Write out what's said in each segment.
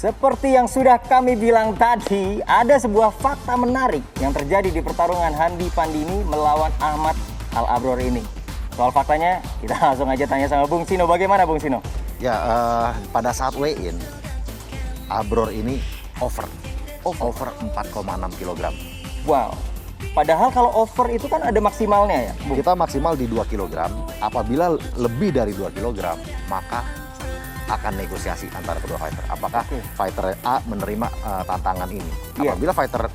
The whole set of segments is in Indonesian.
Seperti yang sudah kami bilang tadi, ada sebuah fakta menarik yang terjadi di pertarungan Handi Pandini melawan Ahmad Al-Abror ini. Soal faktanya, kita langsung aja tanya sama Bung Sino. Bagaimana Bung Sino? Ya, pada saat weigh-in, Abror ini over 4,6 kg. Wow. Padahal kalau over itu kan ada maksimalnya ya, Bung? Kita maksimal di 2 kg. Apabila lebih dari 2 kg, maka akan negosiasi antara kedua fighter. Apakah fighter A menerima tantangan ini? Apabila fighter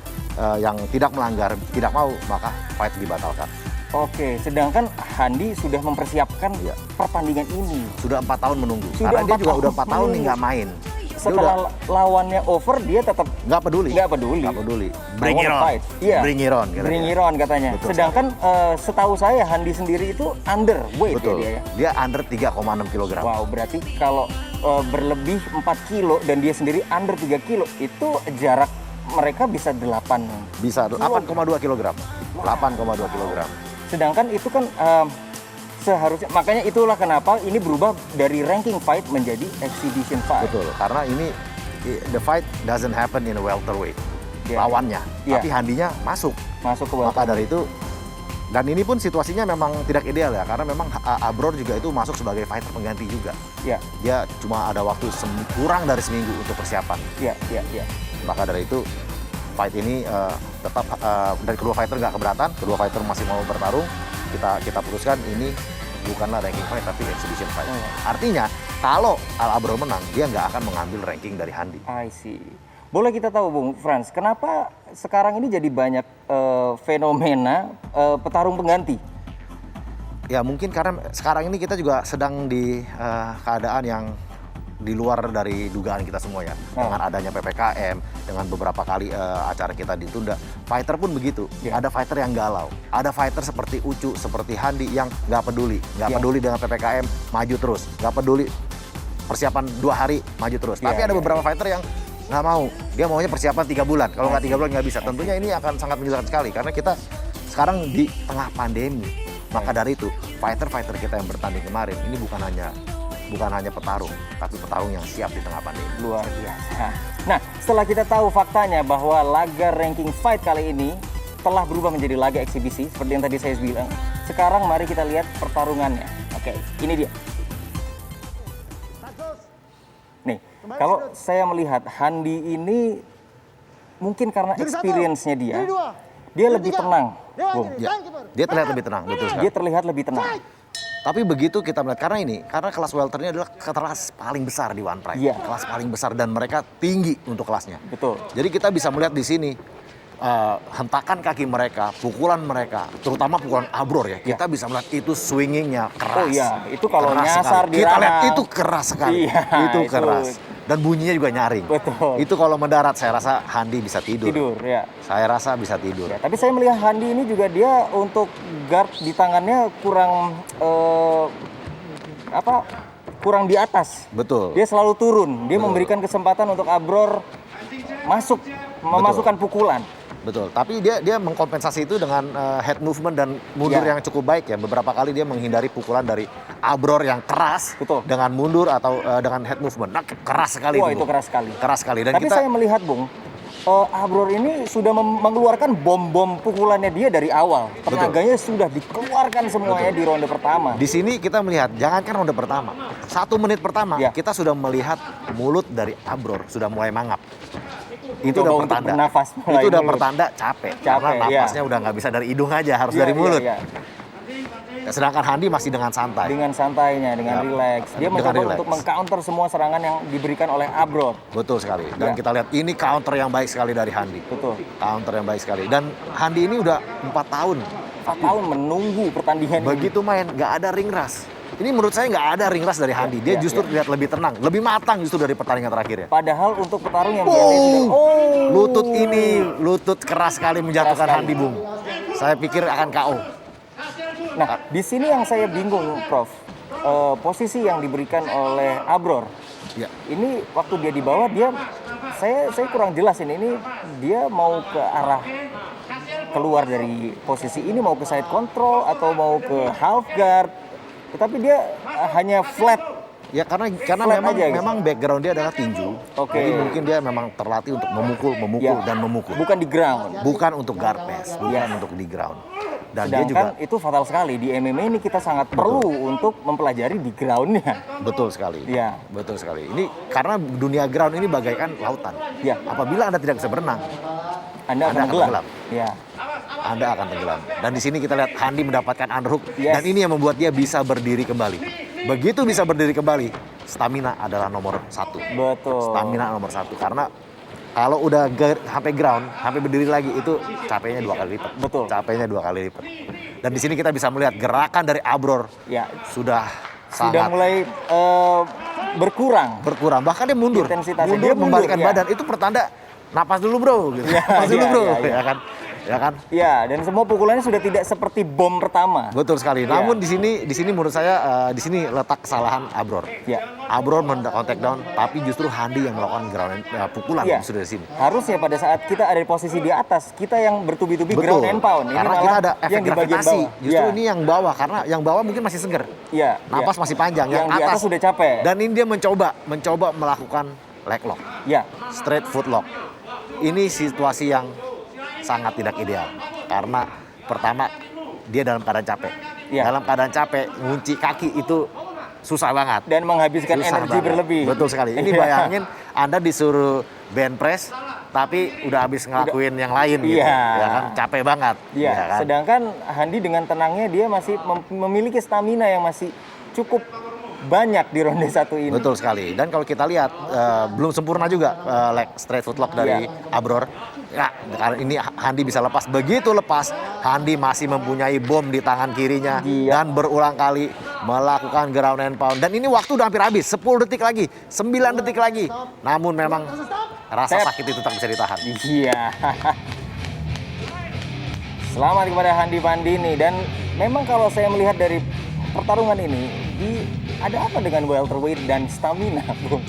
yang tidak melanggar, tidak mau, maka fight dibatalkan. Oke, sedangkan Handi sudah mempersiapkan pertandingan ini. Sudah 4 tahun menunggu. Sudah Karena dia juga 4 udah 4 tahun nih nggak main. Setelah lawannya over, dia tetap nggak peduli. Nggak peduli. Bring it on. Iya. Bring it on. Bring it on katanya. Betul, sedangkan setahu saya Handi sendiri itu underweight. Betul. Ya dia ya. Dia under 3,6 kg. Wow, berarti kalau berlebih 4 kilo dan dia sendiri under 3 kilo, itu jarak mereka bisa 8. Bisa 8,2 kg. 8,2 kg. Sedangkan itu kan seharusnya, makanya itulah kenapa ini berubah dari ranking fight menjadi exhibition fight. Betul, karena ini the fight doesn't happen in a welterweight. Lawannya, tapi Handinya masuk ke welterweight. Maka dari itu, dan ini pun situasinya memang tidak ideal ya, karena memang Abror juga itu masuk sebagai fighter pengganti juga. Dia cuma ada waktu kurang dari seminggu untuk persiapan. Maka dari itu, fight ini tetap dari kedua fighter nggak keberatan, kedua fighter masih mau bertarung. Kita putuskan ini bukanlah ranking fight tapi exhibition fight. Artinya kalau Al-Abror menang, dia nggak akan mengambil ranking dari Handi. I see. Boleh kita tahu Bung Frans, kenapa sekarang ini jadi banyak fenomena petarung pengganti? Ya mungkin karena sekarang ini kita juga sedang di keadaan yang di luar dari dugaan kita semua ya. Dengan adanya PPKM, dengan beberapa kali acara kita ditunda, fighter pun begitu. Ada fighter yang galau, ada fighter seperti Ucu, seperti Handi yang nggak peduli dengan PPKM, maju terus, nggak peduli persiapan 2 hari, maju terus. Tapi ada beberapa fighter yang nggak mau, dia maunya persiapan 3 bulan, kalau nggak 3 bulan nggak bisa. Tentunya ini akan sangat menyusahkan sekali, karena kita sekarang di tengah pandemi. Maka dari itu, fighter-fighter kita yang bertanding kemarin, ini bukan hanya petarung, tapi petarung yang siap di tengah pandemi. Luar biasa. Nah, setelah kita tahu faktanya bahwa laga ranking fight kali ini telah berubah menjadi laga eksibisi, seperti yang tadi saya bilang. Sekarang mari kita lihat pertarungannya. Oke, ini dia. Nih, kalau saya melihat Handi ini mungkin karena experience-nya dia lebih tenang, Bung. Dia terlihat lebih tenang, betul sekali. Dia terlihat lebih tenang. Tapi begitu kita melihat, karena kelas welter ini adalah kelas paling besar di One Pride. Kelas paling besar dan mereka tinggi untuk kelasnya. Betul. Jadi kita bisa melihat di sini hentakan kaki mereka, pukulan mereka, terutama pukulan Abror ya. Kita bisa melihat itu swingingnya keras. Oh iya, itu kalau nyasar di kita ranah. lihat itu keras sekali. Itu keras. Dan bunyinya juga nyaring. Betul. Itu kalau mendarat saya rasa Handi bisa tidur. Ya. Saya rasa bisa tidur. Tapi saya melihat Handi ini juga dia untuk guard di tangannya kurang kurang di atas. Betul. Dia selalu turun. Dia memberikan kesempatan untuk Abror memasukkan pukulan. Betul, tapi dia mengkompensasi itu dengan head movement dan mundur yang cukup baik ya. Beberapa kali dia menghindari pukulan dari Abror yang keras dengan mundur atau dengan head movement. Nah, keras sekali. Wah, itu keras sekali. Keras sekali. Dan tapi saya melihat, Bung, Abror ini sudah mengeluarkan bom-bom pukulannya dia dari awal. Tenaganya sudah dikeluarkan semuanya di ronde pertama. Di sini kita melihat, jangankan ronde pertama, 1 menit pertama kita sudah melihat mulut dari Abror sudah mulai mangap. Itu udah pertanda. Itu udah pertanda capek. Karena napasnya udah nggak bisa dari hidung aja, harus dari mulut. Sedangkan Handi masih dengan santai. Dengan santainya, dengan rileks. Dia mencoba untuk meng-counter semua serangan yang diberikan oleh Abror. Betul sekali. Dan kita lihat ini counter yang baik sekali dari Handi. Betul. Counter yang baik sekali. Dan Handi ini udah 4 tahun. 4 tahun menunggu pertandingan ini. Begitu main, nggak ada ring rush. Ini menurut saya nggak ada ring rush dari Handi. Dia justru terlihat lebih tenang, lebih matang justru dari pertandingan terakhir ya. Padahal untuk petarung yang biasanya lutut keras sekali menjatuhkan Handi, Bung. Saya pikir akan KO. Nah, di sini yang saya bingung, Prof. Posisi yang diberikan oleh Abror. Ini waktu dia di bawah, saya kurang jelas ini dia mau ke arah keluar dari posisi ini, mau ke side control atau mau ke half guard. Tetapi dia hanya flat Ya karena Flat memang aja gitu. memang background dia adalah tinju. Oke. Jadi mungkin dia memang terlatih untuk memukul Ya. dan memukul. Bukan di ground. Bukan untuk guard pass, bukan Ya. untuk di ground. Dan dia juga Sedangkan itu fatal sekali. Di MMA ini kita sangat perlu untuk mempelajari di groundnya. betul sekali. Ya. Betul sekali. Ini karena dunia ground ini bagaikan lautan. Ya. Apabila Anda tidak bisa berenang, Anda akan akan tenggelam. tenggelam. Ya. Anda akan tenggelam. Dan di sini kita lihat Handi mendapatkan underhook Yes. dan ini yang membuat dia bisa berdiri kembali. Begitu bisa berdiri kembali, stamina adalah nomor satu. Betul. Stamina nomor satu karena kalau udah sampai ground, sampai berdiri lagi itu capeknya 2 kali lipat. Betul. Capeknya 2 kali lipat. Dan di sini kita bisa melihat gerakan dari Abror Ya. sudah Sudah sangat mulai berkurang. berkurang. Bahkan dia mundur. Intensitasnya. Mundur Dia mundur, membalikkan ya. badan. Itu pertanda napas dulu bro. Gitu. Ya, napas dulu ya, bro. ya, ya. Ya kan? Ya kan? Ya, dan semua pukulannya sudah tidak seperti bom pertama. Betul sekali. Ya. Namun di sini menurut saya di sini letak kesalahan Abror. Ya. Abror men-contact down, tapi justru Handi yang melakukan pukulan Ya. justru dari sini. Harusnya pada saat kita ada di posisi di atas, kita yang bertubi-tubi ground and pound. Ini Karena malah kita ada efek yang di bagian gravitasi. bawah. Justru Ya. ini yang bawah karena yang bawah mungkin masih seger. Ya, Napas ya. masih panjang, Yang di atas sudah capek. Dan ini dia mencoba melakukan leg lock, Ya, straight foot lock. Ini situasi yang sangat tidak ideal karena pertama dia dalam keadaan capek. Ya. Dalam keadaan capek, ngunci kaki itu susah banget. dan menghabiskan Susah energi banget. berlebih. Betul sekali. Ini Iya. bayangin Anda disuruh bench press tapi udah habis ngelakuin yang lain gitu. Iya. Ya kan capek banget. Iya, ya kan? sedangkan Handi dengan tenangnya dia masih memiliki stamina yang masih cukup banyak di ronde satu ini. Betul sekali. Dan kalau kita lihat belum sempurna juga leg straight foot lock dari Iya. Abror. Ya, karena ini Handi bisa lepas. Begitu lepas, Handi masih mempunyai bom di tangan kirinya Iya. dan berulang kali melakukan ground and pound. Dan ini waktu udah hampir habis, 10 detik lagi, 9 detik lagi. Namun memang rasa Tap. sakit itu tak bisa ditahan. Iya. Selamat kepada Handi Pandini, dan memang kalau saya melihat dari pertarungan ini, ada apa dengan welterweight dan stamina, Bung?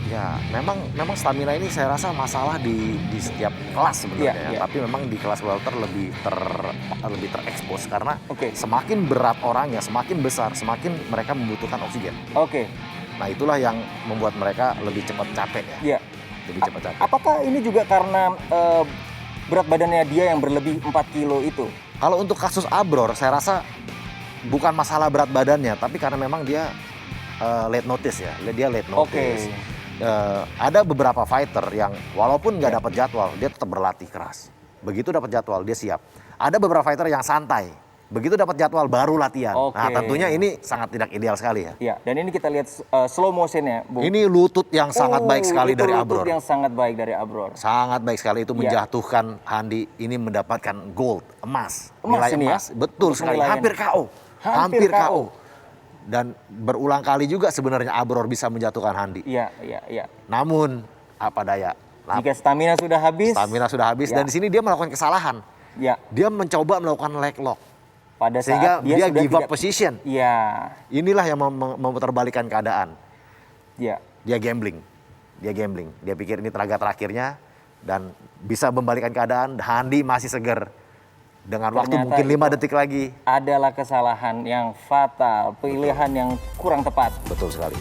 Ya, memang stamina ini saya rasa masalah di setiap kelas sebenarnya. Iya, Ya. iya. Tapi memang di kelas welter lebih terekspos karena Oke. semakin berat orangnya, semakin besar, semakin mereka membutuhkan oksigen. Oke, Nah, itulah yang membuat mereka lebih cepat capek ya. ya. Lebih cepat capek. Apakah ini juga karena berat badannya dia yang berlebih 4 kilo itu? Kalau untuk kasus Abror, saya rasa bukan masalah berat badannya, tapi karena memang dia late notice ya. Dia late notice. Oke. Ada beberapa fighter yang walaupun nggak dapat jadwal, dia tetap berlatih keras. Begitu dapat jadwal, dia siap. Ada beberapa fighter yang santai. Begitu dapat jadwal, baru latihan. Oke. Nah, tentunya ini sangat tidak ideal sekali ya. Ya, dan ini kita lihat slow motionnya, Bung. Ini lutut yang sangat baik sekali itu dari lutut Abror. yang sangat baik dari Abror. Sangat baik sekali itu Ya. menjatuhkan Handi ini mendapatkan gold, emas. Emas Nilai ini ya? emas. Betul Untuk sekali, penilaian. hampir KO. Hampir KO. Dan berulang kali juga sebenarnya Abror bisa menjatuhkan Handi. Iya, iya, iya. Namun apa daya? Jika stamina sudah habis, Stamina sudah habis Ya. dan di sini dia melakukan kesalahan. ya, Dia mencoba melakukan leg lock pada sehingga saat dia dia sudah give up tidak, position. Iya, Inilah yang memutarbalikkan keadaan. iya. Dia gambling. Dia pikir ini tenaga terakhirnya dan bisa membalikan keadaan. Handi masih seger. Dengan waktu Ternyata mungkin 5 itu detik lagi. Adalah kesalahan yang fatal, pilihan yang kurang tepat. Betul sekali.